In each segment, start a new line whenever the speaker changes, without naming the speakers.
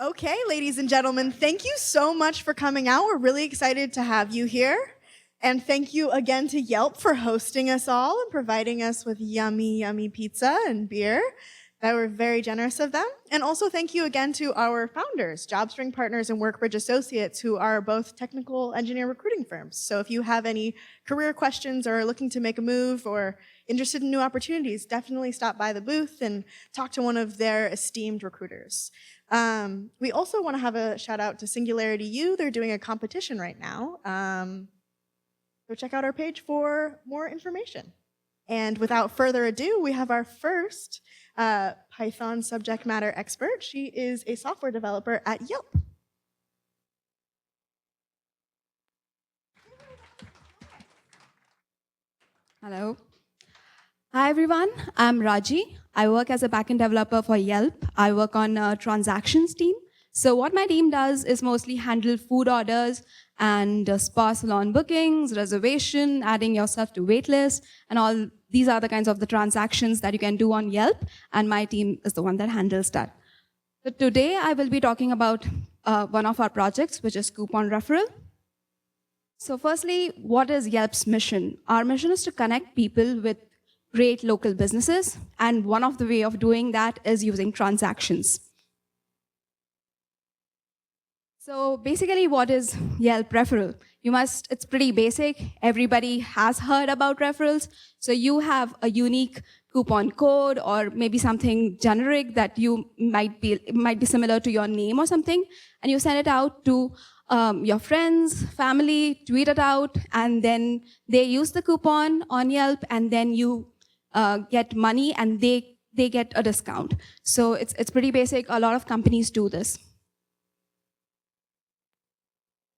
Okay, ladies and gentlemen, thank you so much for coming out. We're really excited to have you here. And thank you again to Yelp for hosting us all and providing us with yummy, yummy pizza and beer. That were very generous of them. And also thank you again to our founders, JobSpring Partners and WorkBridge Associates, who are both technical engineer recruiting firms. So if you have any career questions or are looking to make a move or interested in new opportunities, definitely stop by the booth and talk to one of their esteemed recruiters. We also want to have a shout out to Singularity U. They're doing a competition right now. So check out our page for more information. And without further ado, we have our first Python subject matter expert. She is a software developer at Yelp.
Hello. Hi, everyone. I'm Raji. I work as a backend developer for Yelp. I work on a transactions team. So what my team does is mostly handle food orders and spa salon bookings, reservation, adding yourself to waitlist, and all these are the kinds of the transactions that you can do on Yelp, and my team is the one that handles that. So today I will be talking about one of our projects, which is coupon referral. So firstly, what is Yelp's mission? Our mission is to connect people with great local businesses, and one of the way of doing that is using transactions. So basically, what is Yelp referral? It's pretty basic. Everybody has heard about referrals. So you have a unique coupon code or maybe something generic that might be similar to your name or something, and you send it out to your friends, family, tweet it out, and then they use the coupon on Yelp, and then you get money and they get a discount. So it's pretty basic. A lot of companies do this.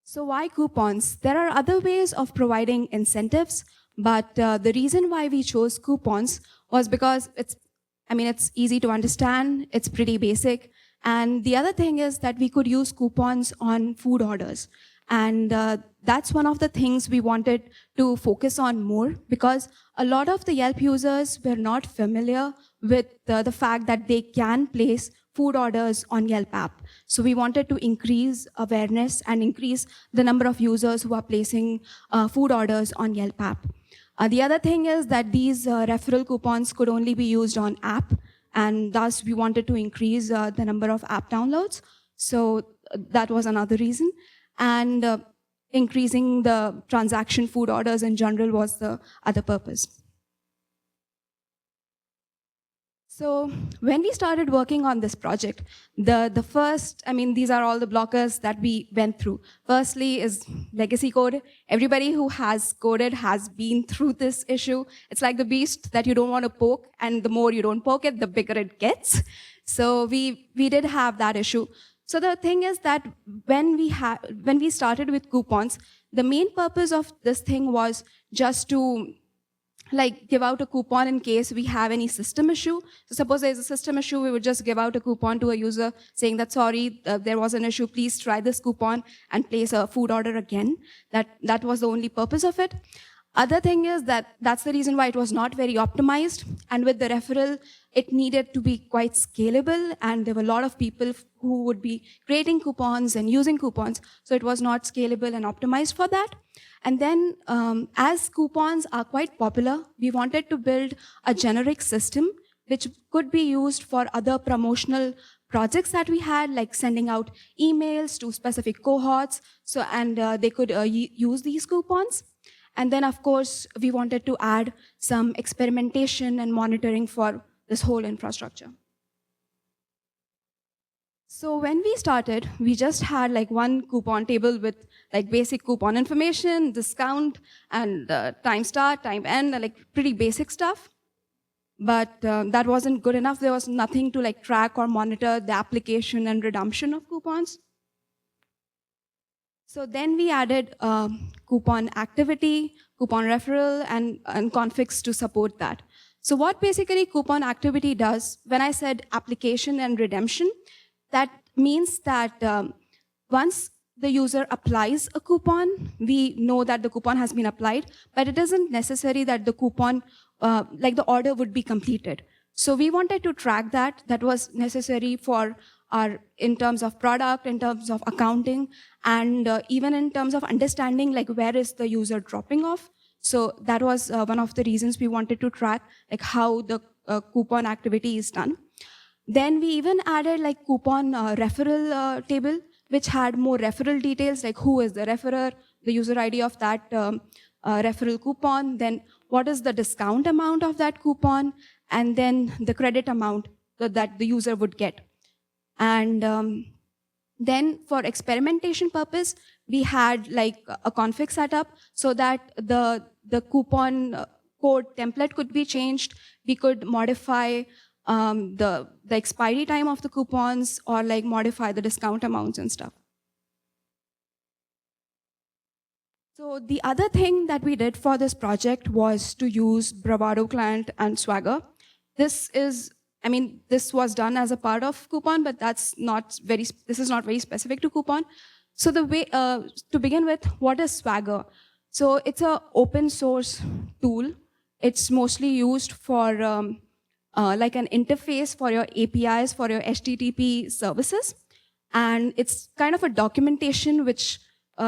So why coupons? There are other ways of providing incentives, but the reason why we chose coupons was because it's easy to understand, it's pretty basic, and the other thing is that we could use coupons on food orders. And that's one of the things we wanted to focus on more, because a lot of the Yelp users were not familiar with the fact that they can place food orders on Yelp app. So we wanted to increase awareness and increase the number of users who are placing food orders on Yelp app. The other thing is that these referral coupons could only be used on app, and thus we wanted to increase the number of app downloads. So that was another reason. And increasing the transaction food orders in general was the other purpose. So when we started working on this project, the first, these are all the blockers that we went through. Firstly is legacy code. Everybody who has coded has been through this issue. It's like the beast that you don't want to poke, and the more you don't poke it, the bigger it gets. So we did have that issue. So the thing is that when we started with coupons, the main purpose of this thing was just to give out a coupon in case we have any system issue. So suppose there's a system issue, we would just give out a coupon to a user saying that, sorry, there was an issue, please try this coupon and place a food order again. That was the only purpose of it. Other thing is that's the reason why it was not very optimized. And with the referral, it needed to be quite scalable, and there were a lot of people who would be creating coupons and using coupons, so it was not scalable and optimized for that. And then as coupons are quite popular, we wanted to build a generic system which could be used for other promotional projects that we had, like sending out emails to specific cohorts, and they could use these coupons. And then, of course, we wanted to add some experimentation and monitoring for this whole infrastructure. So when we started, we just had one coupon table with basic coupon information, discount, and time start, time end, pretty basic stuff. But that wasn't good enough. There was nothing to track or monitor the application and redemption of coupons. So then we added coupon activity, coupon referral, and configs to support that. So what basically coupon activity does, when I said application and redemption, that means that once the user applies a coupon, we know that the coupon has been applied, but it isn't necessary that the coupon, the order would be completed. So we wanted to track that. That was necessary for are in terms of product, in terms of accounting, and even in terms of understanding like where is the user dropping off. So that was one of the reasons we wanted to track like how the coupon activity is done. Then we even added like coupon referral table, which had more referral details, like who is the referrer, the user ID of that referral coupon, then what is the discount amount of that coupon, and then the credit amount that the user would get. And then for experimentation purpose, we had like a config setup so that the coupon code template could be changed. We could modify the expiry time of the coupons or like modify the discount amounts and stuff. So the other thing that we did for this project was to use Bravado client and Swagger. This was done as a part of Coupon, but this is not very specific to Coupon. So the way, to begin with, what is Swagger? So it's an open source tool. It's mostly used for like an interface for your APIs, for your HTTP services. And it's kind of a documentation which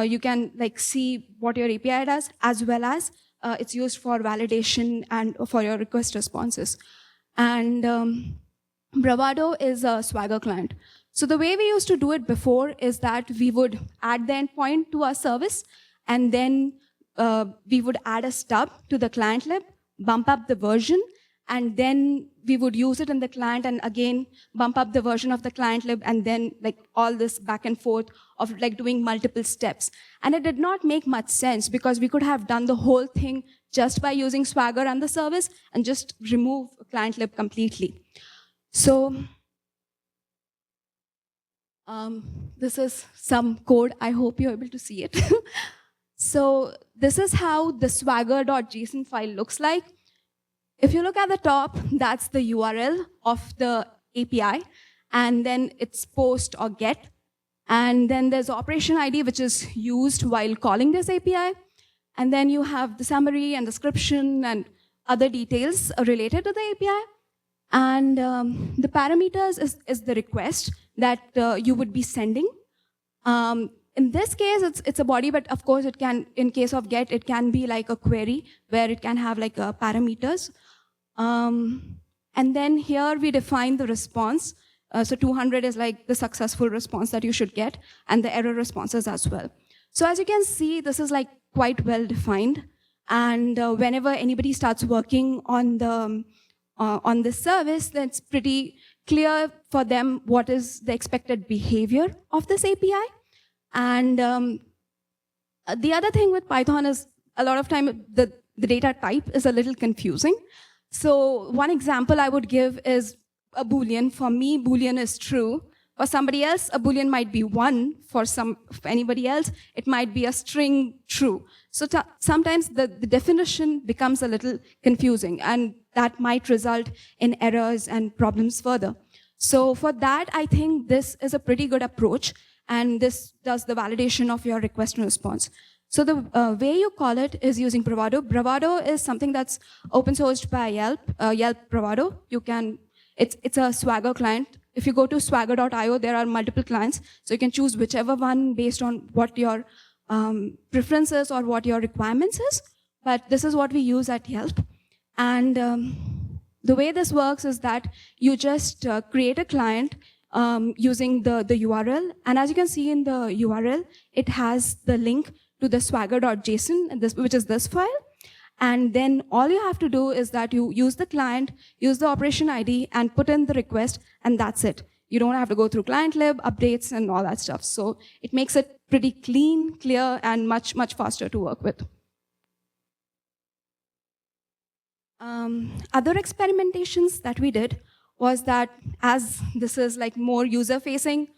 you can like see what your API does, as well as it's used for validation and for your request responses. And Bravado is a Swagger client. So the way we used to do it before is that we would add the endpoint to our service, and then we would add a stub to the client lib, bump up the version, and then we would use it in the client and again bump up the version of the client lib, and then like all this back and forth of like doing multiple steps. And it did not make much sense because we could have done the whole thing just by using Swagger and the service and just remove client lib completely. So this is some code. I hope you're able to see it. So this is how the swagger.json file looks like. If you look at the top, that's the URL of the API, and then it's post or get. And then there's operation ID, which is used while calling this API. And then you have the summary and description and other details related to the API. And the parameters is the request that you would be sending. In this case, it's a body, but of course it can, in case of get, it can be like a query where it can have like parameters. And then here we define the response. So 200 is like the successful response that you should get, and the error responses as well. So as you can see, this is like quite well defined. And whenever anybody starts working on this service, then it's pretty clear for them what is the expected behavior of this API. And the other thing with Python is a lot of time the data type is a little confusing. So one example I would give is a Boolean. For me, Boolean is true. For somebody else, a Boolean might be 1. For anybody else, it might be a string true. So sometimes the definition becomes a little confusing, and that might result in errors and problems further. So for that, I think this is a pretty good approach, and this does the validation of your request and response. So the way you call it is using Bravado. Bravado is something that's open sourced by Yelp, Yelp Bravado. It's a Swagger client. If you go to swagger.io, there are multiple clients. So you can choose whichever one based on what your preferences or what your requirements is. But this is what we use at Yelp. And the way this works is that you just create a client using the URL. And as you can see in the URL, it has the link to the swagger.json, which is this file. And then all you have to do is that you use the client, use the operation ID, and put in the request, and that's it. You don't have to go through client lib, updates, and all that stuff. So it makes it pretty clean, clear, and much, much faster to work with. Other experimentations that we did was that as this is like more user-facing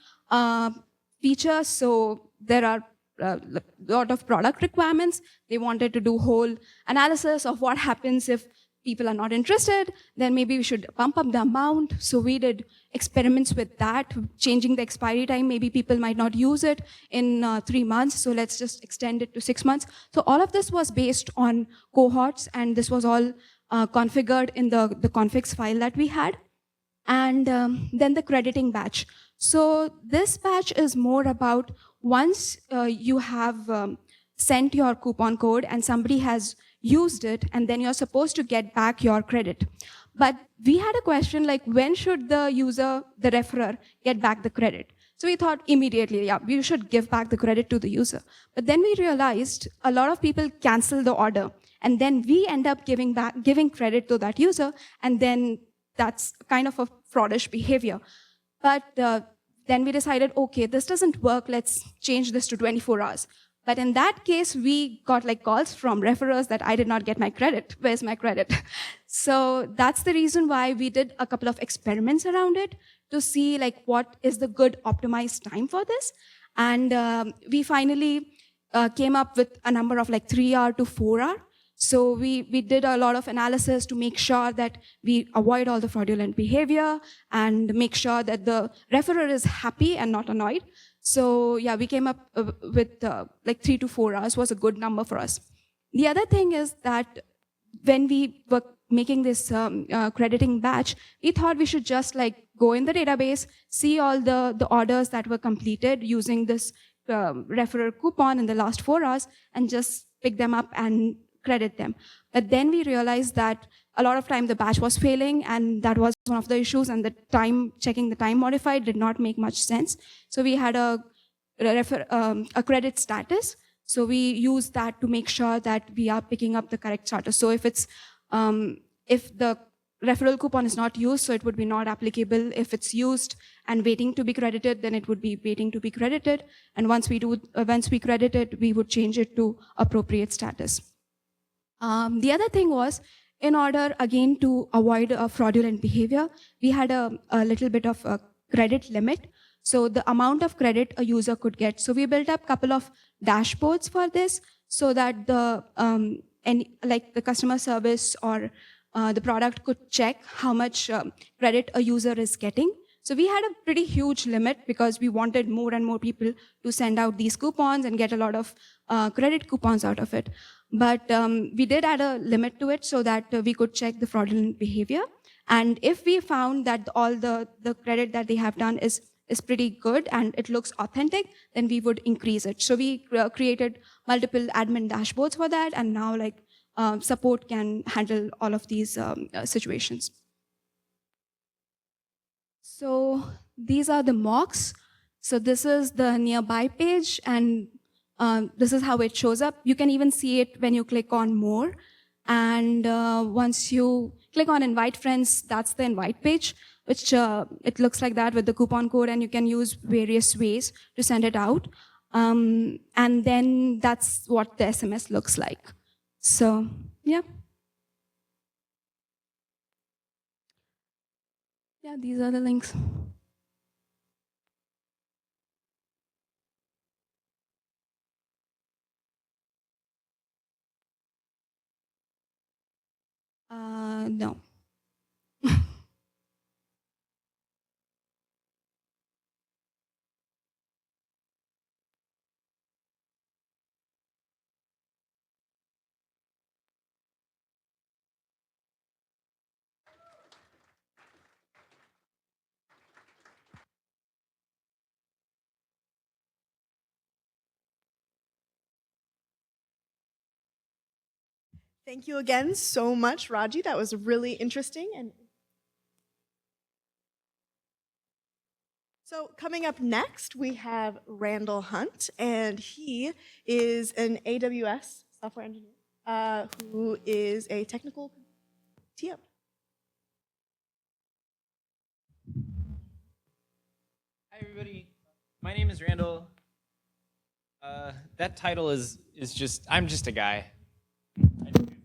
feature, so there are a lot of product requirements. They wanted to do whole analysis of what happens if people are not interested, then maybe we should bump up the amount. So we did experiments with that, changing the expiry time. Maybe people might not use it in 3 months, so let's just extend it to 6 months. So all of this was based on cohorts, and this was all configured in the configs file that we had. And then the crediting batch. So this batch is more about once you have sent your coupon code and somebody has used it, and then you're supposed to get back your credit. But we had a question like, when should the user, the referrer, get back the credit? So we thought immediately, yeah, we should give back the credit to the user. But then we realized a lot of people cancel the order, and then we end up giving credit to that user, and then that's kind of a fraudish behavior. But then we decided, okay, this doesn't work, let's change this to 24 hours. But in that case, we got like calls from referrers that I did not get my credit. Where's my credit? So that's the reason why we did a couple of experiments around it to see like what is the good optimized time for this. And we finally came up with a number of like 3 hour to 4 hour. So we did a lot of analysis to make sure that we avoid all the fraudulent behavior and make sure that the referrer is happy and not annoyed. So yeah, we came up with like 3 to 4 hours was a good number for us. The other thing is that when we were making this crediting batch, we thought we should just like go in the database, see all the orders that were completed using this referrer coupon in the last 4 hours, and just pick them up and credit them. But then we realized that a lot of time the batch was failing, and that was one of the issues, and the time, checking the time modified did not make much sense. So we had a credit status. So we use that to make sure that we are picking up the correct status. So if it's, if the referral coupon is not used, so it would be not applicable. If it's used and waiting to be credited, then it would be waiting to be credited. And once we credit it, we would change it to appropriate status. The other thing was, in order, again, to avoid fraudulent behavior, we had a little bit of a credit limit. So the amount of credit a user could get. So we built up a couple of dashboards for this so that like the customer service or the product could check how much credit a user is getting. So we had a pretty huge limit because we wanted more and more people to send out these coupons and get a lot of credit coupons out of it. But we did add a limit to it so that we could check the fraudulent behavior. And if we found that all the credit that they have done is pretty good and it looks authentic, then we would increase it. So we created multiple admin dashboards for that, and now like support can handle all of these situations. So these are the mocks. So this is the nearby page, and this is how it shows up. You can even see it when you click on more. And once you click on invite friends, that's the invite page, which it looks like that with the coupon code, and you can use various ways to send it out. And then that's what the SMS looks like. So, yeah. Yeah, these are the links. No.
Thank you again so much, Raji. That was really interesting. And so coming up next, we have Randall Hunt, and he is an AWS software engineer who is a technical TM.
Hi, everybody. My name is Randall. That title is just, I'm just a guy. I do things.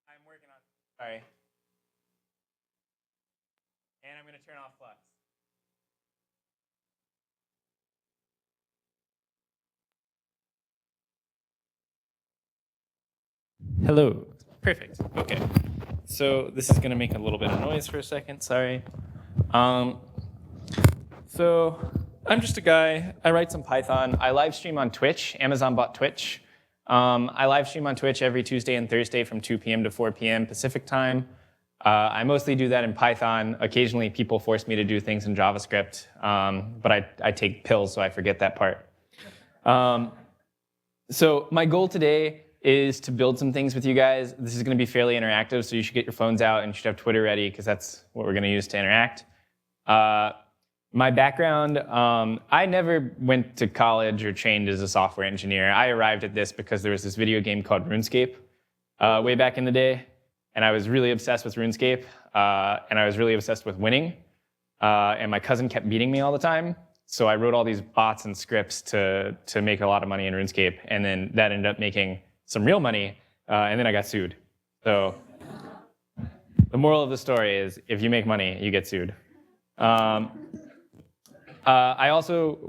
I'm working on, sorry. And I'm going to turn off Flux. Hello. Perfect. Okay. So this is going to make a little bit of noise for a second. Sorry.
Um, so I'm just a guy. I write some Python. I live stream on Twitch. Amazon bought Twitch. I live stream on Twitch every Tuesday and Thursday from 2 p.m. to 4 p.m. Pacific time. I mostly do that in Python. Occasionally, people force me to do things in JavaScript, but I take pills, so I forget that part. So my goal today is to build some things with you guys. This is going to be fairly interactive, so you should get your phones out and you should have Twitter ready, because that's what we're going to use to interact. My background, I never went to college or trained as a software engineer. I arrived at this because there was this video game called RuneScape way back in the day, and I was really obsessed with RuneScape, and I was really obsessed with winning, and my cousin kept beating me all the time. So I wrote all these bots and scripts to make a lot of money in RuneScape, and then that ended up making some real money, and then I got sued. So the moral of the story is, if you make money, you get sued. I also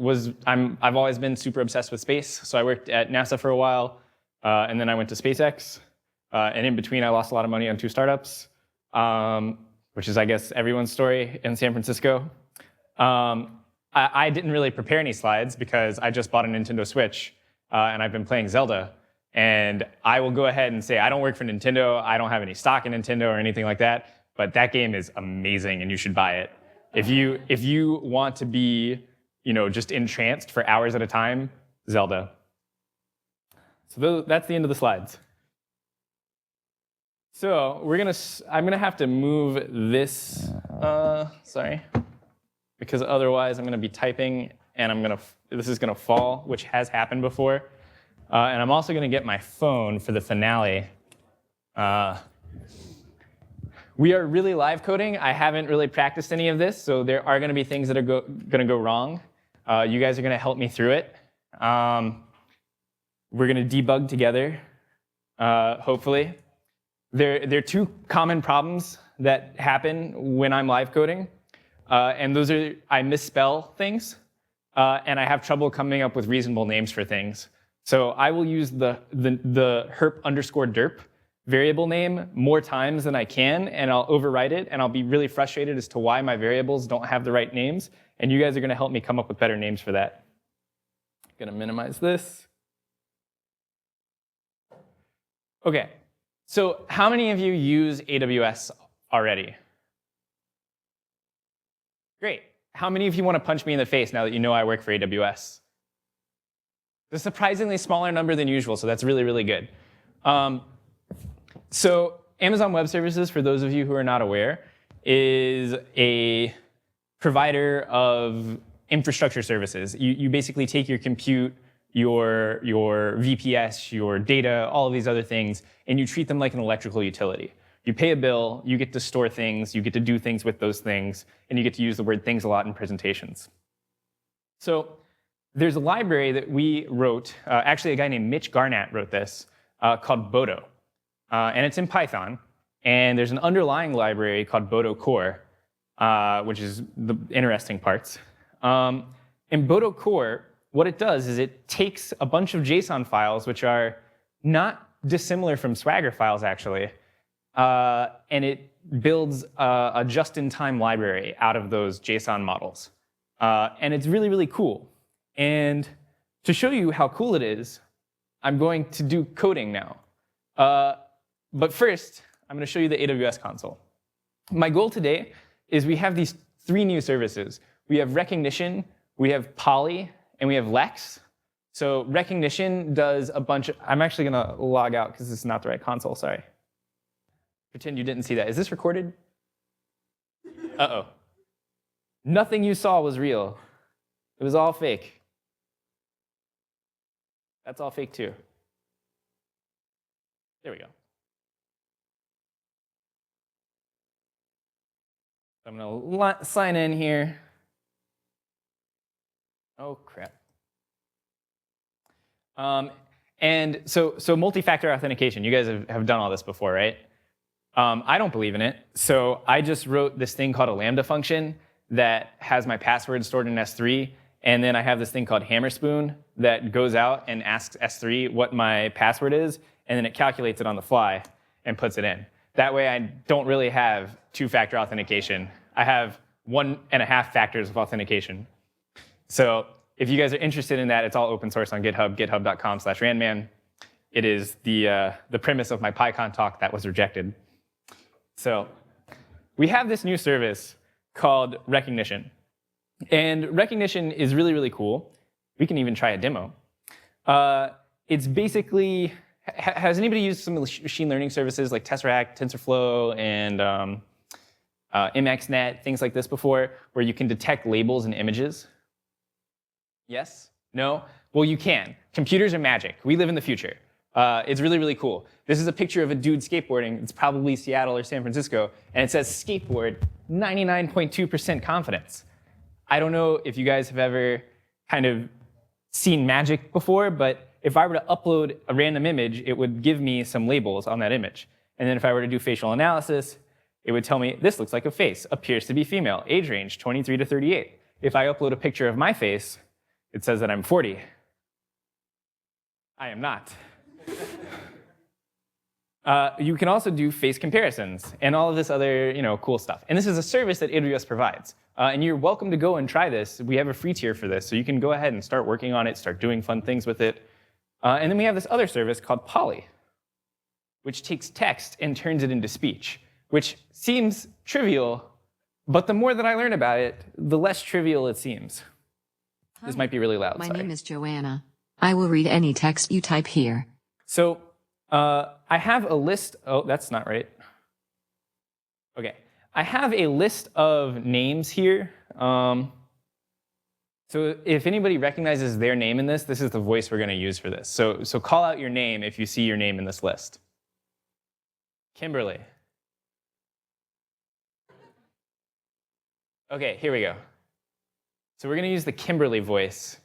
I've always been super obsessed with space, so I worked at NASA for a while, and then I went to SpaceX, and in between I lost a lot of money on 2 startups, which is, I guess, everyone's story in San Francisco. I didn't really prepare any slides because I just bought a Nintendo Switch, and I've been playing Zelda, and I will go ahead and say I don't work for Nintendo, I don't have any stock in Nintendo or anything like that, but that game is amazing and you should buy it. If you want to be, just entranced for hours at a time, Zelda. So that's the end of the slides. So I'm gonna have to move this, sorry, because otherwise I'm gonna be typing and this is gonna fall, which has happened before. And I'm also gonna get my phone for the finale. We are really live coding. I haven't really practiced any of this, so there are going to be things that are going to go wrong. You guys are going to help me through it. We're going to debug together, hopefully. There are 2 common problems that happen when I'm live coding, and those are I misspell things, and I have trouble coming up with reasonable names for things. So I will use the herp_derp variable name more times than I can, and I'll overwrite it, and I'll be really frustrated as to why my variables don't have the right names, and you guys are going to help me come up with better names for that. I'm going to minimize this. Okay, so how many of you use AWS already? Great. How many of you want to punch me in the face now that you know I work for AWS? It's a surprisingly smaller number than usual, so that's really, really good. So Amazon Web Services, for those of you who are not aware, is a provider of infrastructure services. You basically take your compute, your VPS, your data, all of these other things, and you treat them like an electrical utility. You pay a bill, you get to store things, you get to do things with those things, and you get to use the word things a lot in presentations. So there's a library that we wrote, actually a guy named Mitch Garnett wrote this, called Bodo. And it's in Python, and there's an underlying library called Bodo Core, which is the interesting parts. In Bodo Core, what it does is it takes a bunch of JSON files, which are not dissimilar from Swagger files, actually, and it builds a just-in-time library out of those JSON models. And it's really, really cool. And to show you how cool it is, I'm going to do coding now. But first, I'm going to show you the AWS console. My goal today is we have these 3 new services. We have Recognition, we have Poly, and we have Lex. So Recognition does a bunch of... I'm actually going to log out because this is not the right console, sorry. Pretend you didn't see that. Is this recorded? Uh-oh. Nothing you saw was real. It was all fake. That's all fake too. There we go. I'm going to sign in here. Oh, crap. And so multi-factor authentication, you guys have done all this before, right? I don't believe in it. So I just wrote this thing called a Lambda function that has my password stored in S3. And then I have this thing called Hammerspoon that goes out and asks S3 what my password is. And then it calculates it on the fly and puts it in. That way I don't really have 2-factor authentication. I have 1.5 factors of authentication. So if you guys are interested in that, it's all open source on GitHub, github.com/randman. It is the premise of my PyCon talk that was rejected. So we have this new service called Recognition. And Recognition is really, really cool. We can even try a demo. It's basically, has anybody used some machine learning services like Tesseract, TensorFlow, and MXNet, things like this before, where you can detect labels and images? Yes? No? Well, you can. Computers are magic. We live in the future. It's really, really cool. This is a picture of a dude skateboarding. It's probably Seattle or San Francisco. And it says skateboard, 99.2% confidence. I don't know if you guys have ever kind of seen magic before, but if I were to upload a random image, it would give me some labels on that image. And then if I were to do facial analysis, it would tell me, this looks like a face, appears to be female, age range 23 to 38. If I upload a picture of my face, it says that I'm 40. I am not. You can also do face comparisons and all of this other cool stuff. And this is a service that AWS provides. And you're welcome to go and try this. We have a free tier for this, so you can go ahead and start working on it, start doing fun things with it. And then we have this other service called Poly, which takes text and turns it into speech, which seems trivial, but the more that I learn about it, the less trivial it seems. This might be really loud.
My
sorry.
name is Joanna. I will read any text you type here.
So I have a list. Oh, that's not right. OK. I have a list of names here. So if anybody recognizes their name in this, this is the voice we're going to use for this. So call out your name if you see your name in this list. Kimberly. OK, here we go. So we're going to use the Kimberly voice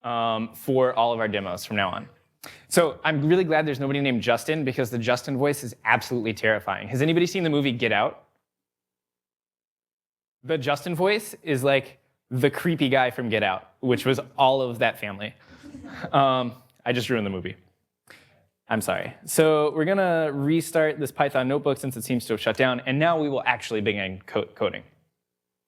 for all of our demos from now on. So I'm really glad there's nobody named Justin, because the Justin voice is absolutely terrifying. Has anybody seen the movie Get Out? The Justin voice is like the creepy guy from Get Out, which was all of that family. I just ruined the movie. I'm sorry. So we're going to restart this Python notebook since it seems to have shut down. And now we will actually begin coding.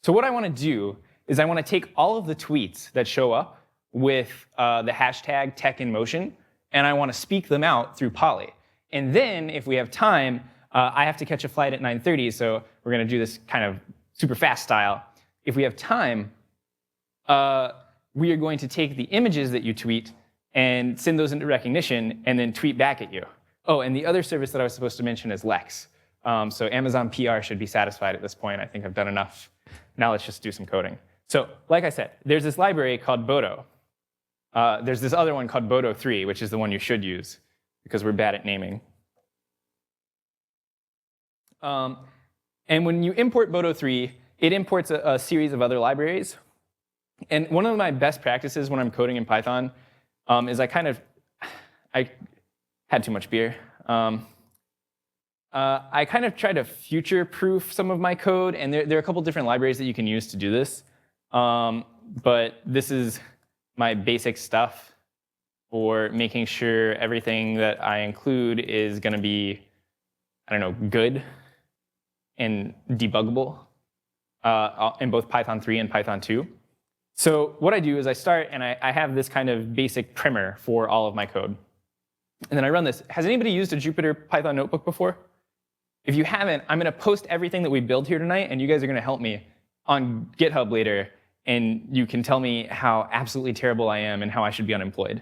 So what I want to do is I want to take all of the tweets that show up with the hashtag #TechInMotion, and I want to speak them out through Poly. And then, if we have time, I have to catch a flight at 9:30, so we're going to do this kind of super fast style. If we have time, we are going to take the images that you tweet and send those into Recognition and then tweet back at you. Oh, and the other service that I was supposed to mention is Lex. So Amazon PR should be satisfied at this point. I think I've done enough. Now let's just do some coding. So like I said, there's this library called Bodo. There's this other one called Bodo 3, which is the one you should use, because we're bad at naming. And when you import Bodo 3, it imports a series of other libraries. And one of my best practices when I'm coding in Python is I had too much beer. I kind of try to future-proof some of my code, and there are a couple different libraries that you can use to do this. But this is my basic stuff for making sure everything that I include is going to be, I don't know, good and debuggable in both Python 3 and Python 2. So what I do is I start, and I have this kind of basic primer for all of my code. And then I run this. Has anybody used a Jupyter Python notebook before? If you haven't, I'm going to post everything that we build here tonight, and you guys are going to help me on GitHub later, and you can tell me how absolutely terrible I am and how I should be unemployed.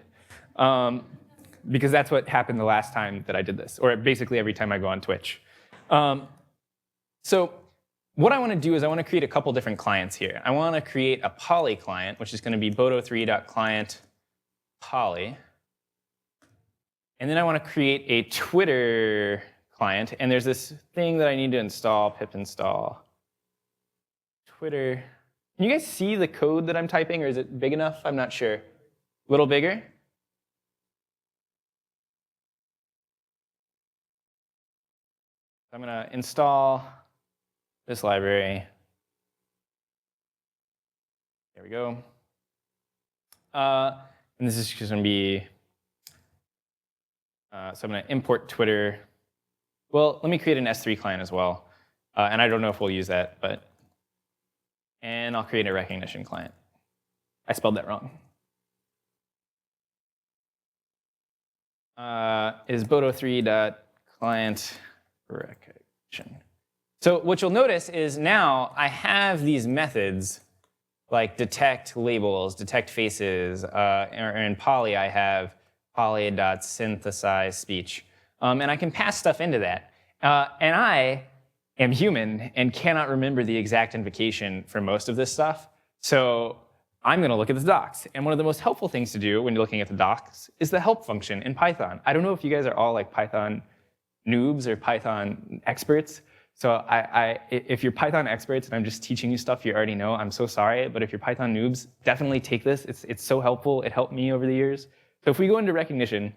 Because that's what happened the last time that I did this, or basically every time I go on Twitch. So what I want to do is I want to create a couple different clients here. I want to create a Poly client, which is going to be bodo3.client Poly. And then I want to create a Twitter client. And there's this thing that I need to install, pip install Twitter. Can you guys see the code that I'm typing, or is it big enough? I'm not sure. A little bigger? I'm going to install this library. There we go. And this is just going to be, so I'm going to import Twitter. Well, let me create an S3 client as well. And I don't know if we'll use that, but And I'll create a recognition client. I spelled that wrong. Is boto3.client recognition. So what you'll notice is now I have these methods like detect labels, detect faces, or in Poly I have poly.synthesize speech. And I can pass stuff into that. And I am human and cannot remember the exact invocation for most of this stuff. So I'm going to look at the docs. And one of the most helpful things to do when you're looking at the docs is the help function in Python. I don't know if you guys are all like Python noobs or Python experts. So if you're Python experts and I'm just teaching you stuff you already know, I'm so sorry. But if you're Python noobs, definitely take this. It's so helpful. It helped me over the years. So if we go into recognition,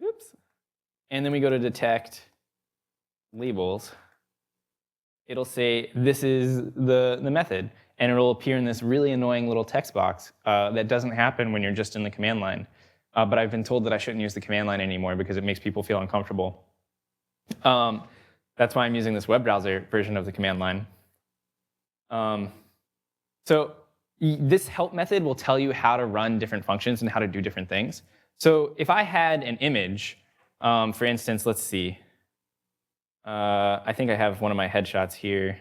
oops, and then we go to detect labels, it'll say this is the method. And it'll appear in this really annoying little text box that doesn't happen when you're just in the command line. But I've been told that I shouldn't use the command line anymore because it makes people feel uncomfortable. That's why I'm using this web browser version of the command line. So this help method will tell you how to run different functions and how to do different things. So if I had an image, for instance, let's see. I think I have one of my headshots here.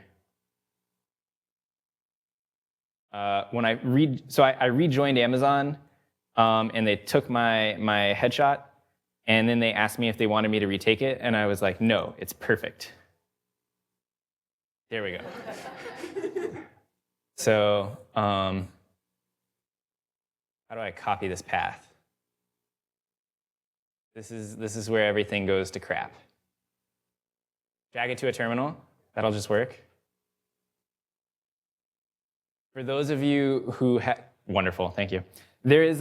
When I rejoined Amazon, and they took my headshot, and then they asked me if they wanted me to retake it, and I was like, no, it's perfect. There we go. So how do I copy this path? This is where everything goes to crap. Drag it to a terminal. That'll just work. For those of you who wonderful, thank you. There is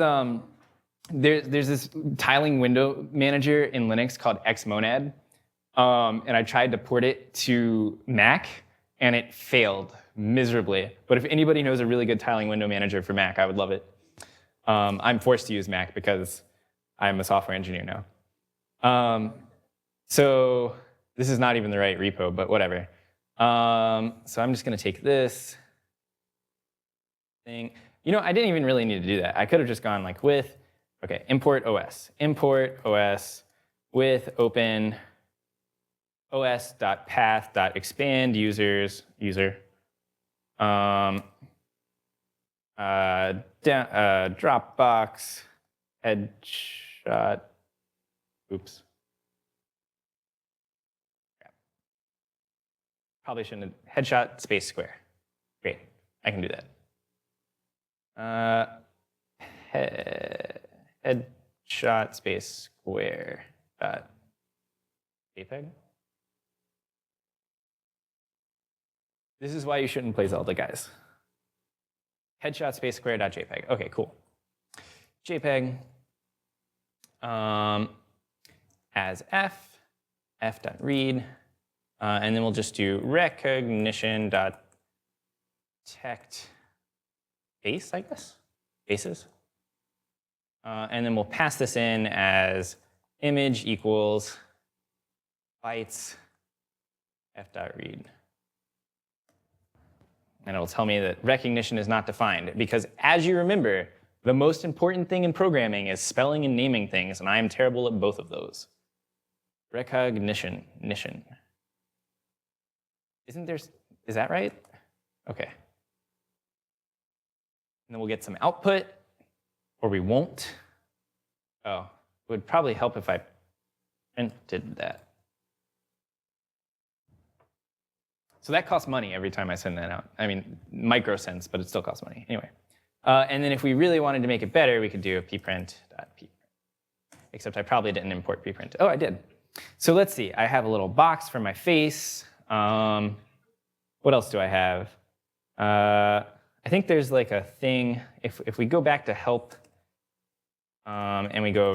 there's this tiling window manager in Linux called Xmonad, and I tried to port it to Mac, and it failed miserably. But if anybody knows a really good tiling window manager for Mac, I would love it. I'm forced to use Mac because I'm a software engineer now. So this is not even the right repo, but whatever. So I'm just going to take this thing. You know, I didn't even really need to do that. I could have just gone like with, okay, import OS with open os.path.expand users user Dropbox headshot. Oops. Probably shouldn't have headshot space square. Great, I can do that. Headshot space square dot JPEG. This is why you shouldn't play Zelda, guys. Headshot space square dot JPEG. Okay, cool. JPEG as f.read, and then we'll just do recognition dot detect face, I guess, faces. And then we'll pass this in as image equals bytes f.read. And it'll tell me that recognition is not defined, because as you remember, the most important thing in programming is spelling and naming things, and I am terrible at both of those. Recognition. Is that right? Okay. And then we'll get some output, or we won't. Oh, it would probably help if I printed that. So that costs money every time I send that out. I mean, micro cents, but it still costs money. Anyway. And then if we really wanted to make it better, we could do a pprint.pprint. Except I probably didn't import pprint. Oh, I did. So let's see. I have a little box for my face. What else do I have? I think there's like a thing. If we go back to help and we go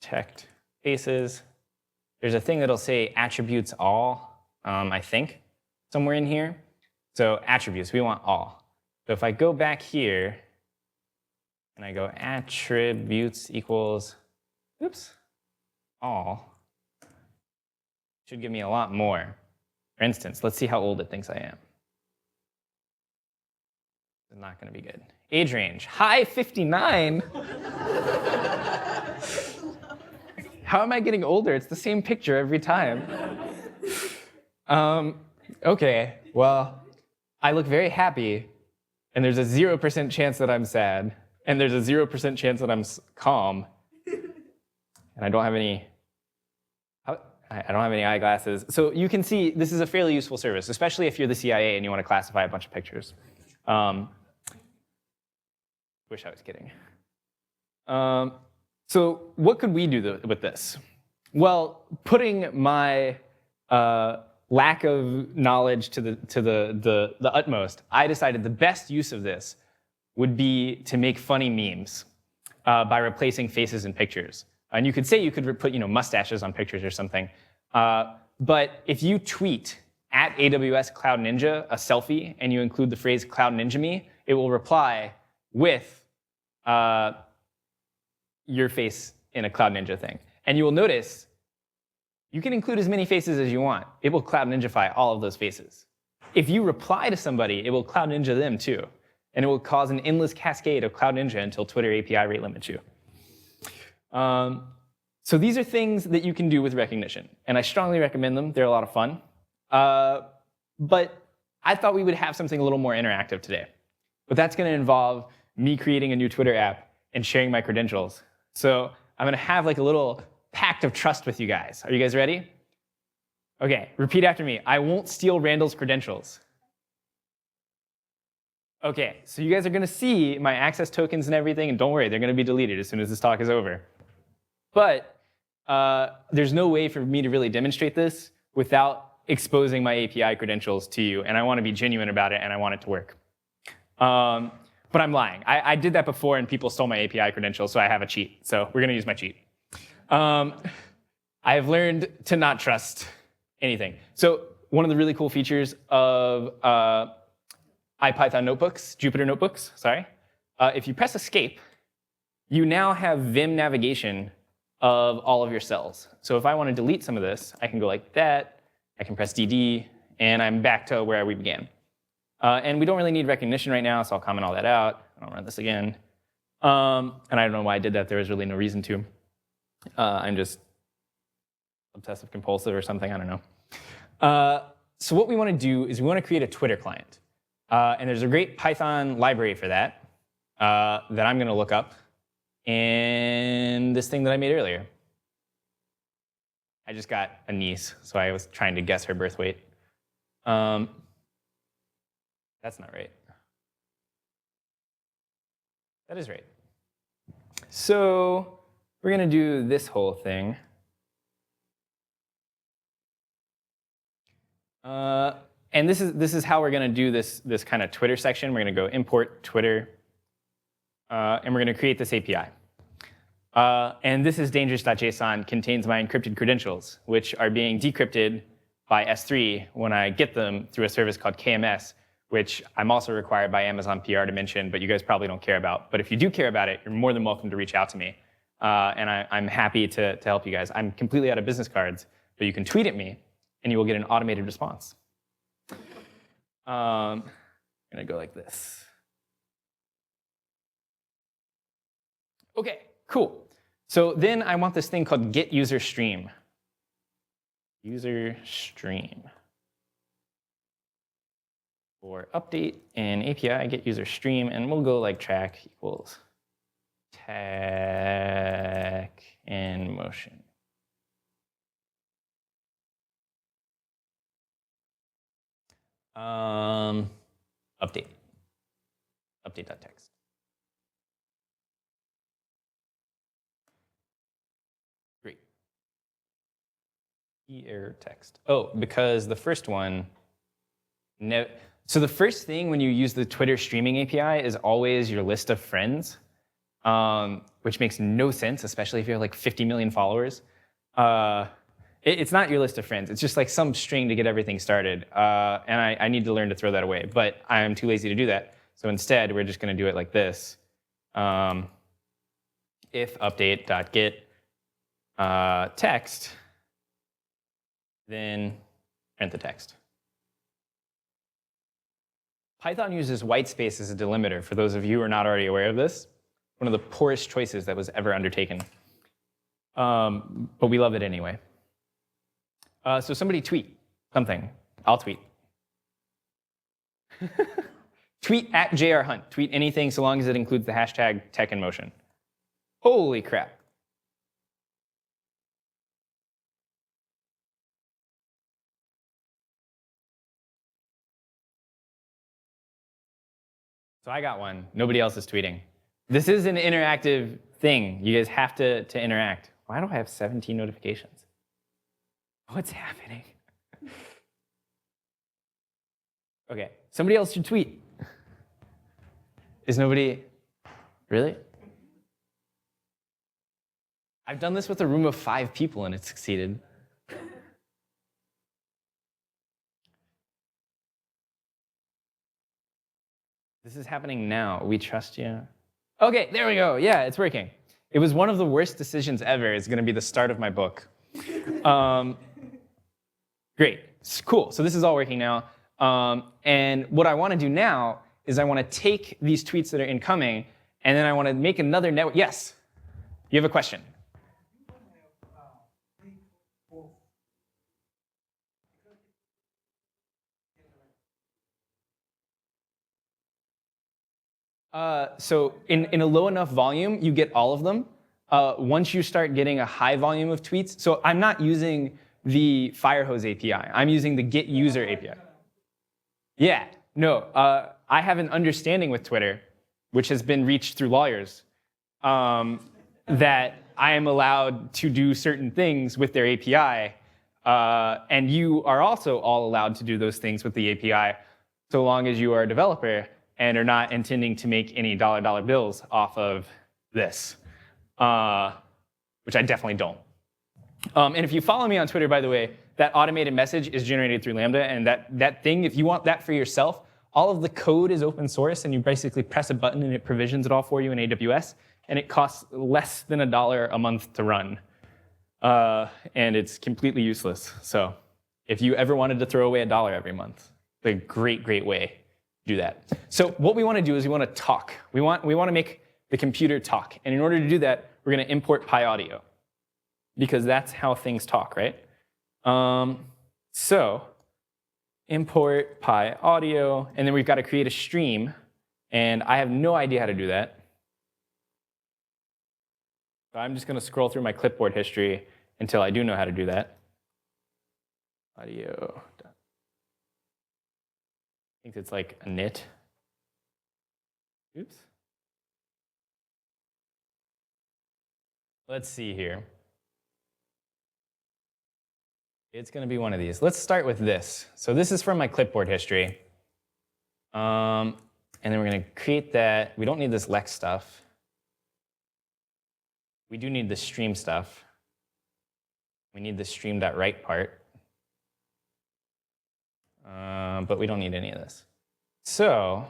detect faces, there's a thing that'll say attributes all, I think, somewhere in here. So attributes, we want all. So if I go back here and I go attributes equals, oops, all, should give me a lot more. For instance, let's see how old it thinks I am. It's not going to be good. Age range, hi, 59. How am I getting older? It's the same picture every time. Okay, well, I look very happy, and there's a 0% chance that I'm sad, and there's a 0% chance that I'm calm, and I don't have any eyeglasses. So you can see this is a fairly useful service, especially if you're the CIA and you want to classify a bunch of pictures. Wish I was kidding. So what could we do with this? Well, putting my lack of knowledge to the utmost, I decided the best use of this would be to make funny memes by replacing faces in pictures. And you could say you could put mustaches on pictures or something. But if you tweet at AWS Cloud Ninja a selfie and you include the phrase Cloud Ninja me, it will reply with your face in a Cloud Ninja thing. And you will notice you can include as many faces as you want. It will Cloud Ninjafy all of those faces. If you reply to somebody, it will Cloud Ninja them too. And it will cause an endless cascade of Cloud Ninja until Twitter API rate limits you. So these are things that you can do with recognition. And I strongly recommend them. They're a lot of fun. But I thought we would have something a little more interactive today. But that's going to involve me creating a new Twitter app and sharing my credentials. So I'm going to have like a little pact of trust with you guys. Are you guys ready? OK, repeat after me. I won't steal Randall's credentials. OK, so you guys are going to see my access tokens and everything. And don't worry, they're going to be deleted as soon as this talk is over. But there's no way for me to really demonstrate this without exposing my API credentials to you. And I want to be genuine about it, and I want it to work. But I'm lying. I did that before, and people stole my API credentials, so I have a cheat. So we're going to use my cheat. I have learned to not trust anything. So one of the really cool features of IPython notebooks, Jupyter notebooks, sorry, if you press escape, you now have Vim navigation of all of your cells. So if I want to delete some of this, I can go like that. I can press DD, and I'm back to where we began. And we don't really need recognition right now, so I'll comment all that out. I'll run this again. And I don't know why I did that. There was really no reason to. I'm just obsessive compulsive or something. I don't know. So what we want to do is we want to create a Twitter client. And there's a great Python library for that that I'm going to look up. And this thing that I made earlier. I just got a niece, so I was trying to guess her birth weight. That's not right. That is right. So we're going to do this whole thing. And this is how we're going to do this kind of Twitter section. We're going to go import Twitter, and we're going to create this API. And this is dangerous.json contains my encrypted credentials, which are being decrypted by S3 when I get them through a service called KMS, which I'm also required by Amazon PR to mention, but you guys probably don't care about. But if you do care about it, you're more than welcome to reach out to me. And I'm happy to help you guys. I'm completely out of business cards, but you can tweet at me, and you will get an automated response. I'm going to go like this. OK, cool. So then I want this thing called get user stream. User stream. For update and API get user stream, and we'll go like track equals tech in motion. Update. Update.text. Great. Error text. Oh, because the first one. So the first thing when you use the Twitter streaming API is always your list of friends, which makes no sense, especially if you have like 50 million followers. It's not your list of friends. It's just like some string to get everything started. And I need to learn to throw that away, but I'm too lazy to do that. So instead, we're just going to do it like this. If update.get text, then print the text. Python uses white space as a delimiter, for those of you who are not already aware of this. One of the poorest choices that was ever undertaken. But we love it anyway. So somebody tweet something. I'll tweet. Tweet at JRHunt. Tweet anything so long as it includes the hashtag #TechInMotion. Holy crap. So I got one. Nobody else is tweeting. This is an interactive thing. You guys have to interact. Why do I have 17 notifications? What's happening? OK, somebody else should tweet. Is nobody? Really? I've done this with a room of 5 people, and it succeeded. This is happening now. We trust you. OK, there we go. Yeah, it's working. It was one of the worst decisions ever. It's going to be the start of my book. Great. Cool. So this is all working now. And what I want to do now is I want to take these tweets that are incoming, and then I want to make another network. Yes? You have a question? So in a low enough volume, you get all of them. Once you start getting a high volume of tweets, so I'm not using the Firehose API. I'm using the Get User API. Yeah, no, I have an understanding with Twitter, which has been reached through lawyers, that I am allowed to do certain things with their API, and you are also all allowed to do those things with the API, so long as you are a developer and are not intending to make any dollar bills off of this, which I definitely don't. And if you follow me on Twitter, by the way, that automated message is generated through Lambda, and that thing, if you want that for yourself, all of the code is open source, and you basically press a button and it provisions it all for you in AWS, and it costs less than $1 a month to run. And it's completely useless. So if you ever wanted to throw away $1 every month, it's a great way to do that. So what we want to do is we want to talk. We want to make the computer talk. And in order to do that, we're going to import PyAudio, because that's how things talk, right? So import PyAudio, and then we've got to create a stream, and I have no idea how to do that. So I'm just going to scroll through my clipboard history until I do know how to do that. Audio. I think it's like a init. Oops. Let's see here. It's going to be one of these. Let's start with this. So this is from my clipboard history. And then we're going to create that. We don't need this Lex stuff. We do need the stream stuff. We need the stream.write part. But we don't need any of this. So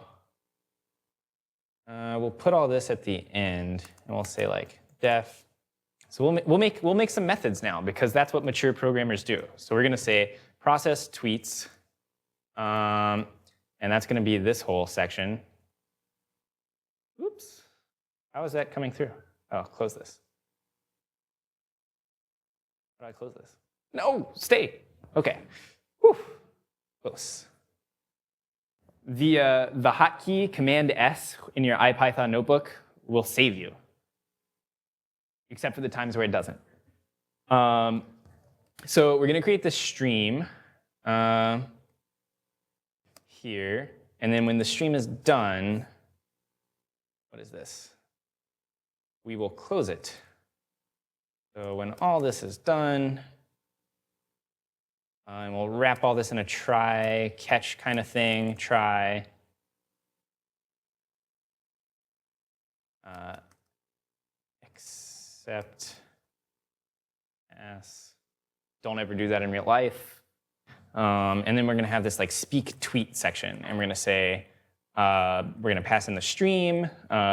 we'll put all this at the end, and we'll say like def. So we'll make some methods now, because that's what mature programmers do. So we're going to say process tweets, and that's going to be this whole section. Oops, how is that coming through? Oh, close this. How do I close this? No, stay. OK. Whew. Close. The hotkey Command S in your IPython notebook will save you, except for the times where it doesn't. So we're going to create this stream here. And then when the stream is done, what is this? We will close it. So when all this is done, and we'll wrap all this in a try, catch kind of thing, try. Except as. Don't ever do that in real life. And then we're going to have this like speak tweet section. And we're going to say, we're going to pass in the stream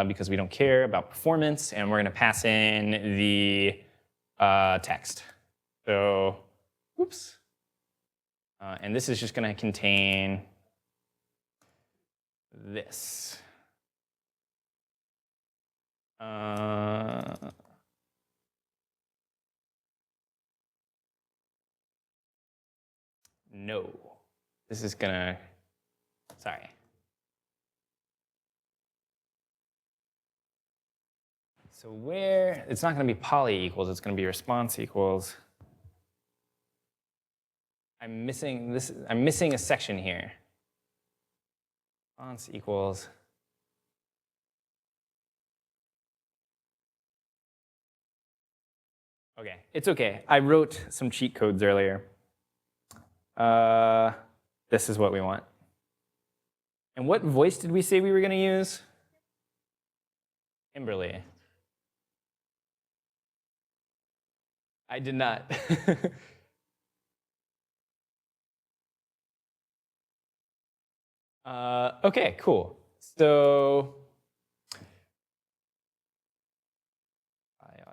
because we don't care about performance. And we're going to pass in the text. So, oops. And this is just going to contain this. No. This is going to, sorry. So where, it's not going to be poly equals, it's going to be response equals. I'm missing this, I'm missing a section here. Response equals. Okay, it's okay. I wrote some cheat codes earlier. This is what we want. And what voice did we say we were going to use? Kimberly. I did not. Okay, cool. So, audio.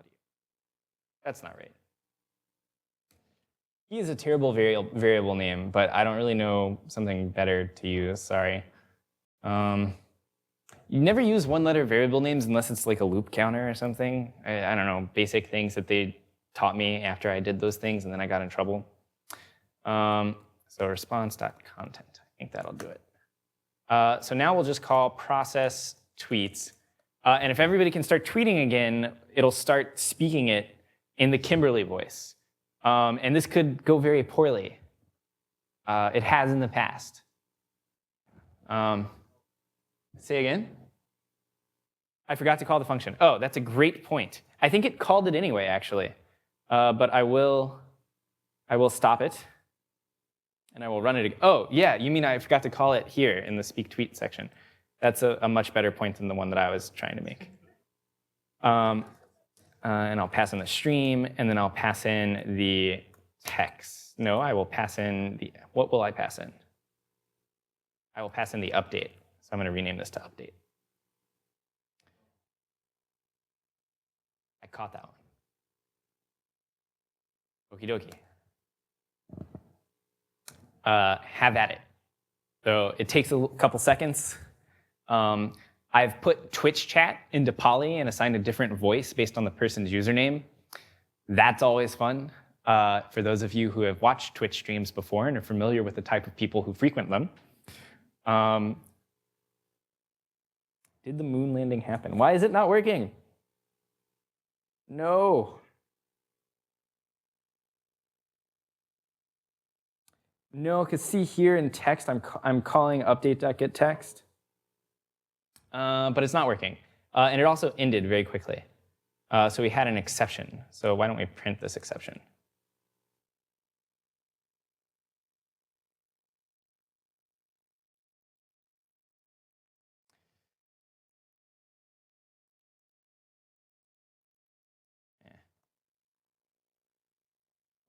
That's not right. He is a terrible variable name, but I don't really know something better to use. Sorry. You never use one-letter variable names unless it's like a loop counter or something. I don't know, basic things that they taught me after I did those things, and then I got in trouble. So response.content. I think that'll do it. So now we'll just call process tweets. And if everybody can start tweeting again, it'll start speaking it in the Kimberly voice. And this could go very poorly. It has in the past. Say again? I forgot to call the function. Oh, that's a great point. I think it called it anyway, actually. But I will stop it. And I will run it again. Oh, yeah, you mean I forgot to call it here in the speak tweet section. That's a much better point than the one that I was trying to make. And I'll pass in the stream, and then I'll pass in the text. No, I will pass in the, what will I pass in? I will pass in the update. So I'm going to rename this to update. I caught that one. Okie dokie. Have at it. So it takes a couple seconds. I've put Twitch chat into Poly and assigned a different voice based on the person's username. That's always fun. For those of you who have watched Twitch streams before and are familiar with the type of people who frequent them. Did the moon landing happen? Why is it not working? No. No, because see here in text, I'm calling update.getText. But it's not working. And it also ended very quickly. So we had an exception. So why don't we print this exception? Yeah.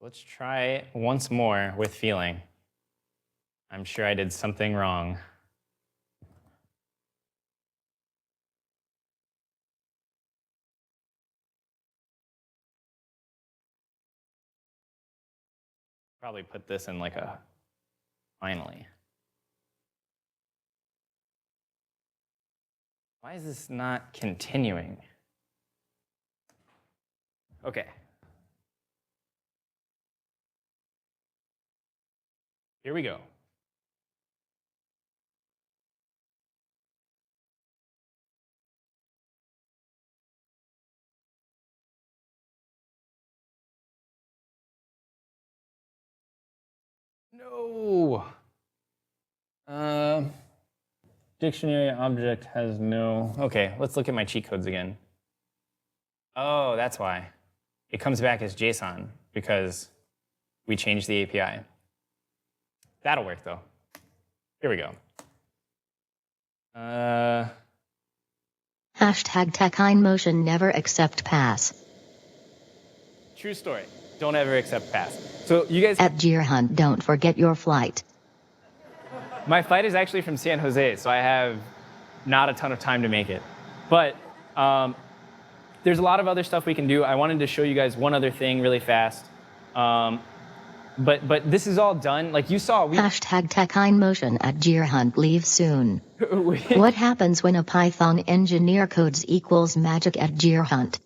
Let's try once more with feeling. I'm sure I did something wrong. Probably put this in like a finally. Why is this not continuing? Okay. Here we go. No. Dictionary object has no. Okay, let's look at my cheat codes again. Oh, that's why. It comes back as JSON because we changed the API. That'll work though. Here we go.
Hashtag TechInMotion never accept pass.
True story. Don't ever accept pass. So you guys.
At Deer Hunt, don't forget your flight.
My flight is actually from San Jose, so I have not a ton of time to make it. But there's a lot of other stuff we can do. I wanted to show you guys one other thing really fast. But this is all done. Like you saw, we
Hashtag TechHindMotion at GearHunt leave soon. What happens when a Python engineer codes equals magic at GearHunt?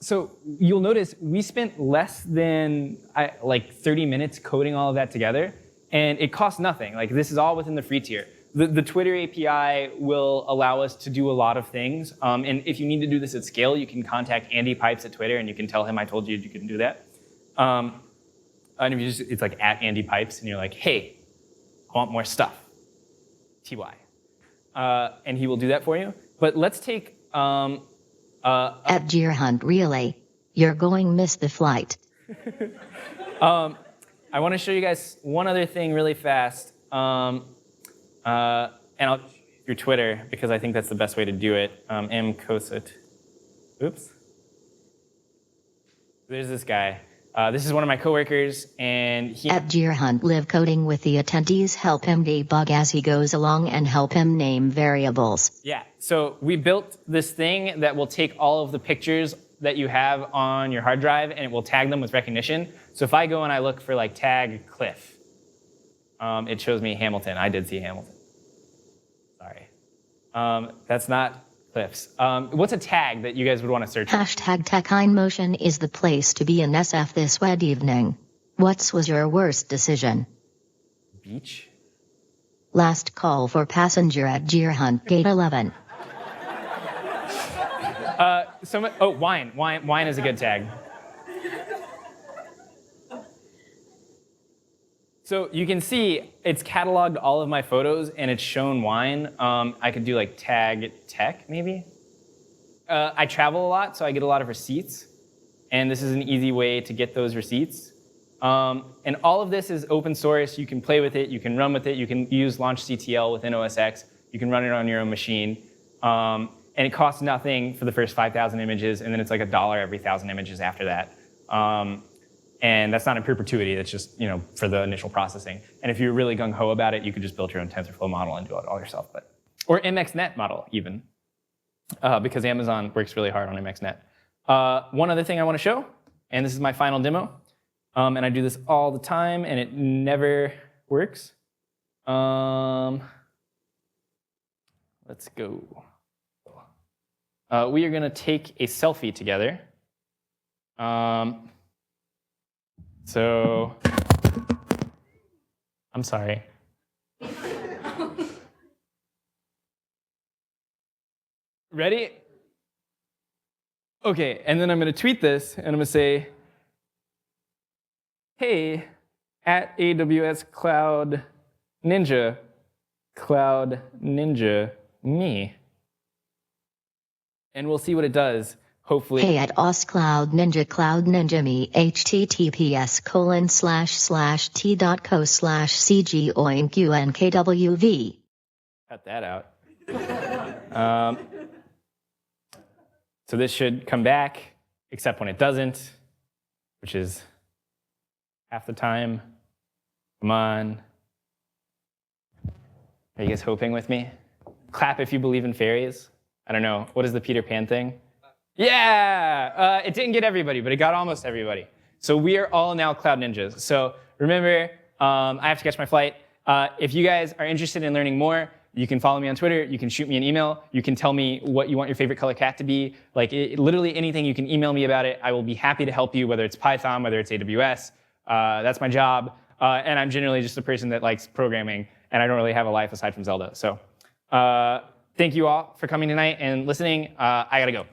So you'll notice we spent less than like 30 minutes coding all of that together, and it costs nothing. Like this is all within the free tier. The Twitter API will allow us to do a lot of things, and if you need to do this at scale, you can contact Andy Pipes at Twitter, and you can tell him I told you couldn't do that. And if you just, it's like at Andy Pipes, and you're like, hey, I want more stuff, TY, and he will do that for you. But let's take
At GearHunt really? You're going miss the flight.
I want to show you guys one other thing really fast. And I'll show you through Twitter because I think that's the best way to do it. Mcosut. Oops. There's this guy. This is one of my coworkers, and he...
At GearHunt live coding with the attendees, help him debug as he goes along and help him name variables.
Yeah, so we built this thing that will take all of the pictures that you have on your hard drive, and it will tag them with recognition. So if I go and I look for like tag Cliff, it shows me Hamilton. I did see Hamilton. Sorry. That's not Cliff's. What's a tag that you guys would want to search for?
Hashtag TechHindMotion is the place to be in SF this wed evening. What was your worst decision?
Beach?
Last call for passenger at GearHunt Gate 11.
Wine. Wine is a good tag. So you can see it's cataloged all of my photos and it's shown wine. I could do like tag tech maybe. I travel a lot, so I get a lot of receipts. And this is an easy way to get those receipts. And all of this is open source. You can play with it. You can run with it. You can use launchctl within OS X. You can run it on your own machine. And it costs nothing for the first 5,000 images, and then it's like $1 every 1,000 images after that. And that's not in perpetuity. That's just for the initial processing. And if you're really gung-ho about it, you could just build your own TensorFlow model and do it all yourself. Or MXNet model, even, because Amazon works really hard on MXNet. One other thing I want to show, and this is my final demo, and I do this all the time, and it never works. Let's go. We are going to take a selfie together. So, I'm sorry. Ready? Okay, and then I'm going to tweet this, and I'm going to say, hey, at AWS Cloud Ninja me. And we'll see what it does. Hopefully.
Hey at OS Cloud Ninja me https://t.co/cgoinqnkwv.
Cut that out. So this should come back, except when it doesn't, which is half the time. Come on. Are you guys hoping with me? Clap if you believe in fairies. I don't know. What is the Peter Pan thing? Yeah! It didn't get everybody, but it got almost everybody. So we are all now Cloud Ninjas. So remember, I have to catch my flight. If you guys are interested in learning more, you can follow me on Twitter. You can shoot me an email. You can tell me what you want your favorite color cat to be. Like literally anything, you can email me about it. I will be happy to help you, whether it's Python, whether it's AWS. That's my job. And I'm generally just a person that likes programming, and I don't really have a life aside from Zelda. So thank you all for coming tonight and listening. I gotta go.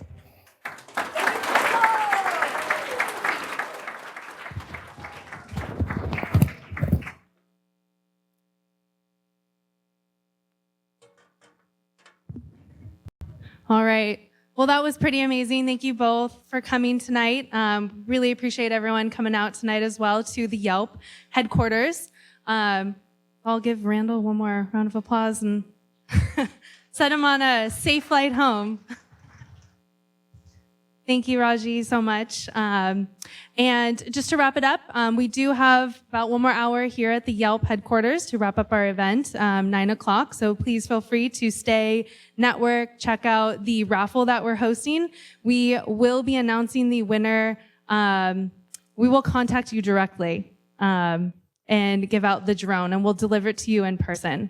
All right. Well, that was pretty amazing. Thank you both for coming tonight. Really appreciate everyone coming out tonight as well to the Yelp headquarters. I'll give Randall one more round of applause and set him on a safe flight home. Thank you, Raji, so much. And just to wrap it up, we do have about one more hour here at the Yelp headquarters to wrap up our event, 9 o'clock. So please feel free to stay, network, check out the raffle that we're hosting. We will be announcing the winner. We will contact you directly. and give out the drone, and we'll deliver it to you in person.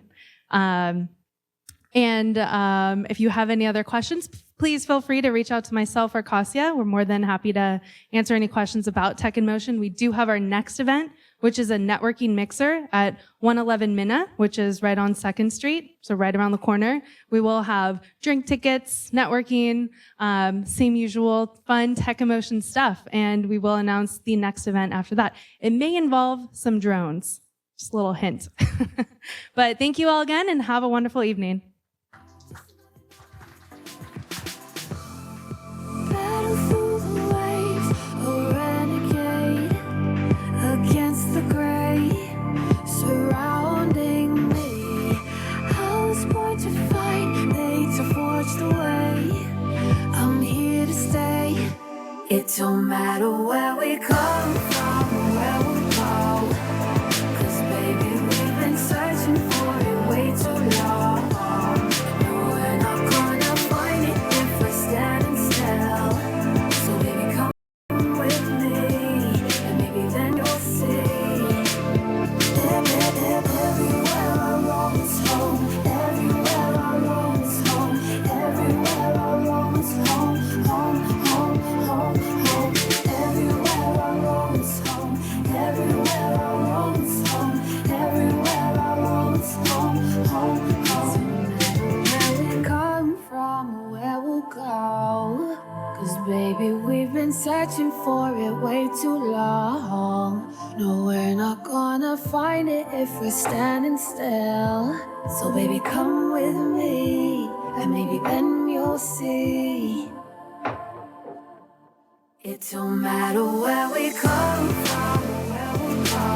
If you have any other questions, please feel free to reach out to myself or Kasia. We're more than happy to answer any questions about Tech in Motion. We do have our next event, which is a networking mixer at 111 Minna, which is right on 2nd Street, so right around the corner. We will have drink tickets, networking, same usual fun Tech in Motion stuff, and we will announce the next event after that. It may involve some drones, just a little hint. But thank you all again, and have a wonderful evening.
Against the gray surrounding me, I was born to fight, made to forge the way. I'm here to stay. It don't matter where we come from or where we'll go, 'cause baby we've been searching for it way too long. No, we're not gonna find it if we're standing still. So baby come with me, and maybe then you'll see. Everywhere I roam is home. Everywhere I roam is home. Everywhere I roam is home. Home, home, home, home. Everywhere I roam is home. Everywhere I roam is home. Everywhere I roam is home. Home, home. Where we come from or where we'll go, 'cause baby we've been searching for it way too long. No, we're not gonna find it if we're standing still. So baby come with me, and maybe then you'll see. It don't matter where we come from or where we'll go,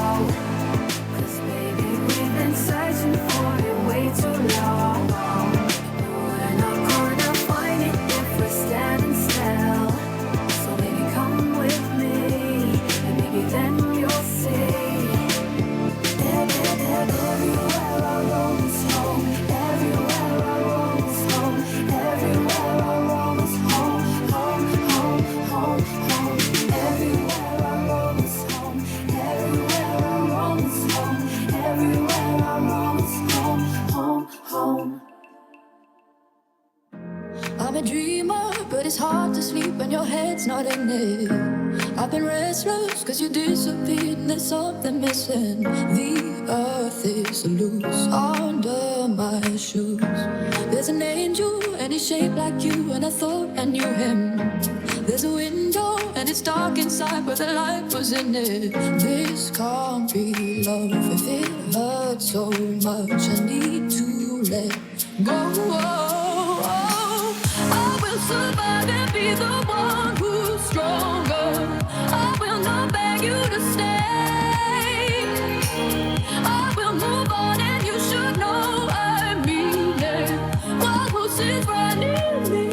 'cause baby we've been searching for it way too long. No, we're not gonna find it if we're standing still. So baby come with me, and maybe then you'll see. Everywhere I roam is home. Everywhere I roam is home. Everywhere I roam is home. Home, home, home, home. Everywhere I roam is home. Everywhere I roam is home. Everywhere I roam is home. Home, home.
I'm a dreamer, but it's hard to sleep when your head's not in it. I've been restless cause you disappeared and there's something missing. The earth is loose under my shoes. There's an angel and he's shaped like you, and I thought I knew him. There's a window and it's dark inside, but the light was in it. This can't be love if it hurts so much. I need to let go. I will survive and be the one who's stronger. I will not beg you to stay. I will move on and you should know I mean it. What who sits right near me?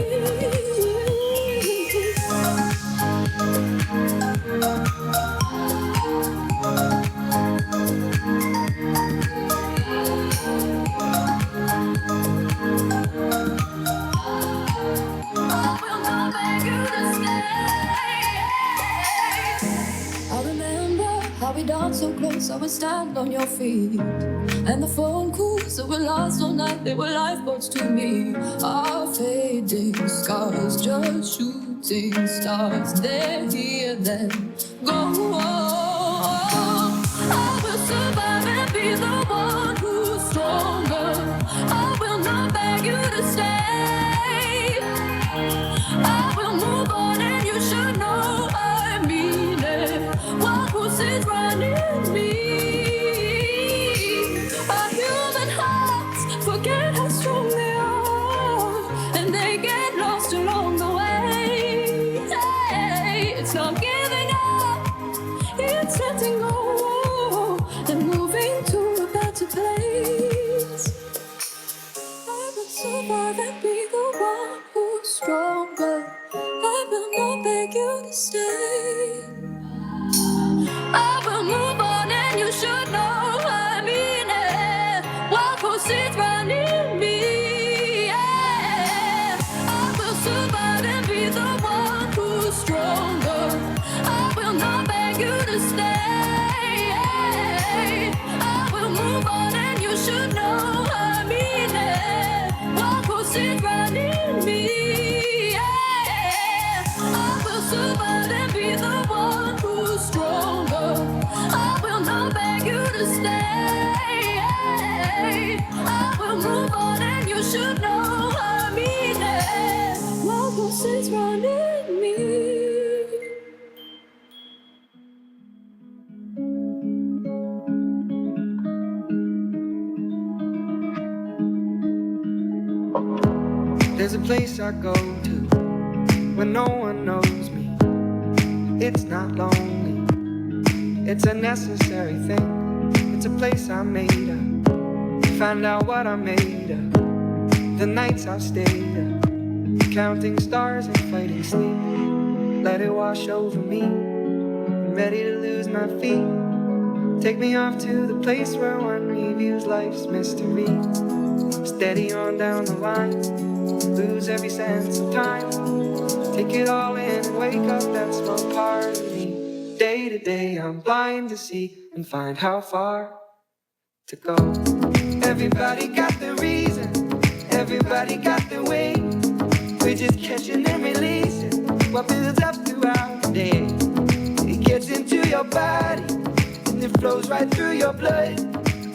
We danced so close, I would stand on your feet. And the phone calls that were last all night, they were lifeboats to me. Our fading scars, just shooting stars. They're here, then go on. I will survive and be the one who's stronger. I will not beg you to stay. I will move on and you should know I mean it. What who sits right near me? Our human hearts forget how strong they are, and they get lost along the way. Hey, it's not giving up, it's letting go and moving to a better place. I will survive and be the one who's stronger. I will not beg you to stay. I will move on and you should know I mean it. What who sits right near me? Yeah. I will survive and be the one who's stronger. I will not beg you to stay. Yeah. need me. Yeah. I will survive and be the one who's stronger. I will not beg you to stay. I will move on and you should know I mean it. What was is running me?
There's a place I go to when no one knows me. It's not lonely, it's a necessary thing. It's a place I made up, find out what I made of. The nights I've stayed up, counting stars and fighting sleep. Let it wash over me, I'm ready to lose my feet. Take me off to the place where one reviews life's mystery. Steady on down the line, lose every sense of time. Take it all in and wake up that small part of me. Day to day I'm blind to see and find how far to go. Everybody got the reason, everybody got the way. We're just catching and releasing what builds up throughout the day. It gets into your body and it flows right through your blood.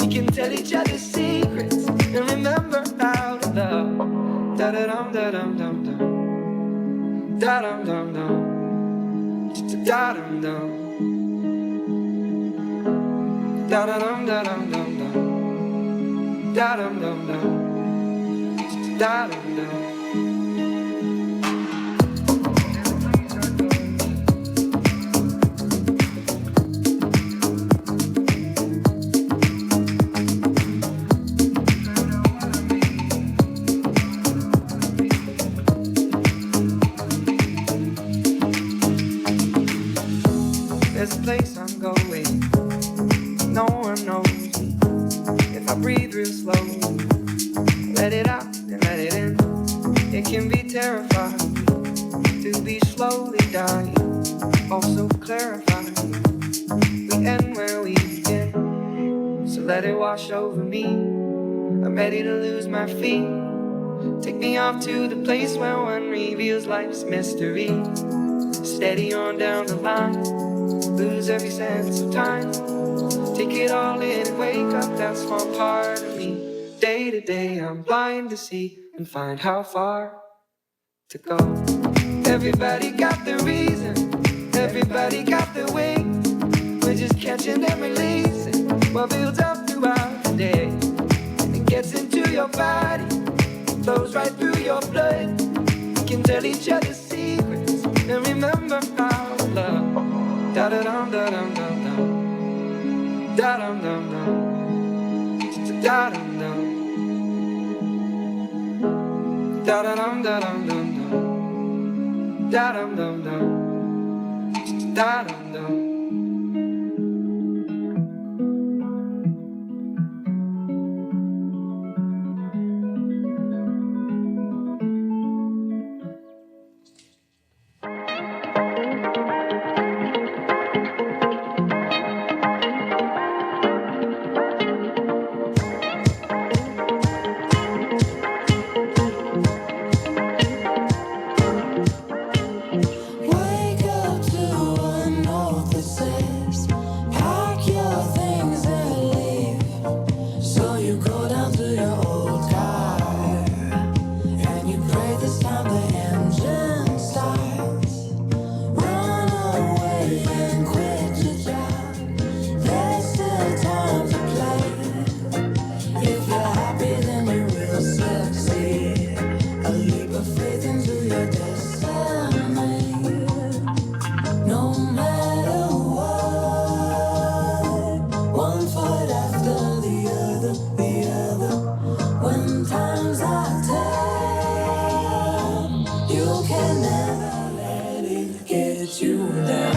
We can tell each other secrets and remember how to love. Da-da-dum, da-dum, dum, dum. Da-dum, dum, dum. Da-dum, dum. Da-da-dum, da-dum, dum, dum. Da-dum, dum, dum. Da-dum, dum. There's a place I'm going, no one knows me. If I breathe real slow, let it out and let it in. It can be terrifying to be slowly dying, also clarifying. We end where we begin, so let it wash over me. I'm ready to lose my feet. Take me off to the place where one reveals life's mystery. Steady on down the line, lose every sense of time. Take it all in and wake up that small part of me. Day to day I'm blind to see and find how far to go. Everybody got the reason, everybody got the way. We're just catching and releasing what builds up throughout the day. And it gets into your body, it flows right through your blood. We can tell each other secrets and remember how to love. Da-da-dum, da-dum, dum, dum. Da-dum, dum, dum. Da-dum, dum. Da-da-dum, da-dum, dum, dum. Da-dum, dum, dum. Da-dum, dum.
Wake up to a note that says, pack your things and leave. So you go down to your old car and you pray this time the engine starts. Run away and quit your job. There's still time to play. If you're happy, then you will succeed. A leap of faith into your destiny. No matter what, one foot after the other, the other. When times are tough, you can never let it get you down.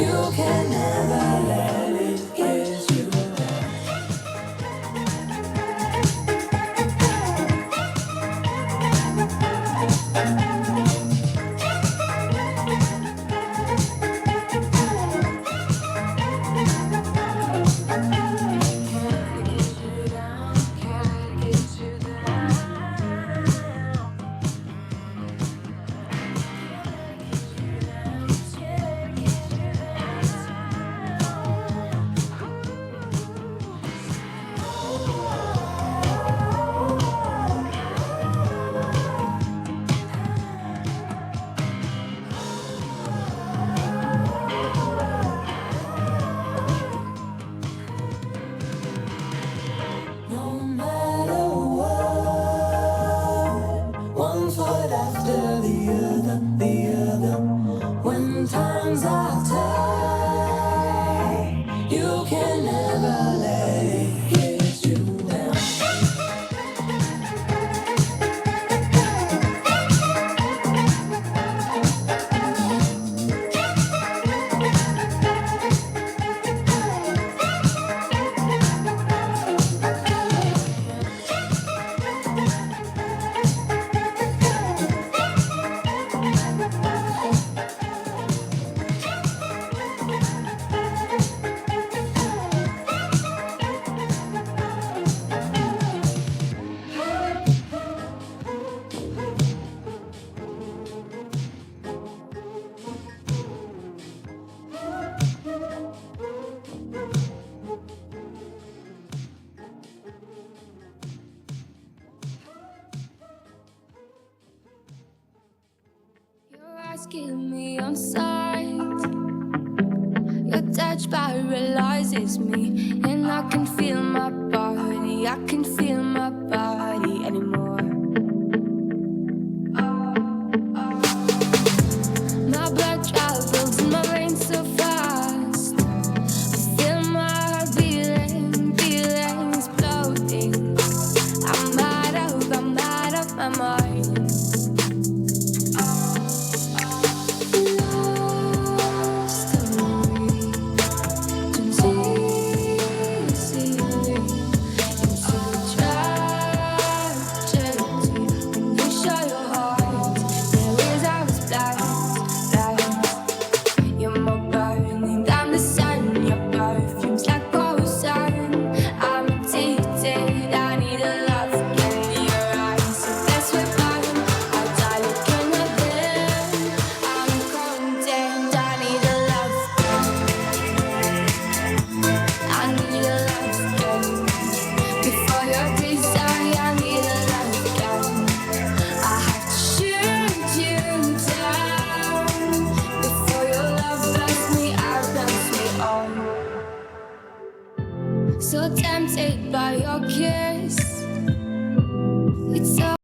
You can never let it get you down. No matter what, one foot after the other, When times are tight, you can never let it get you down. Your eyes kill me on sight. Your touch paralyzes me, and I can feel my body. I can feel my body anymore. My blood travels in my veins so fast. I feel my heart beating, exploding. I'm out of my mind. So tempted by your kiss,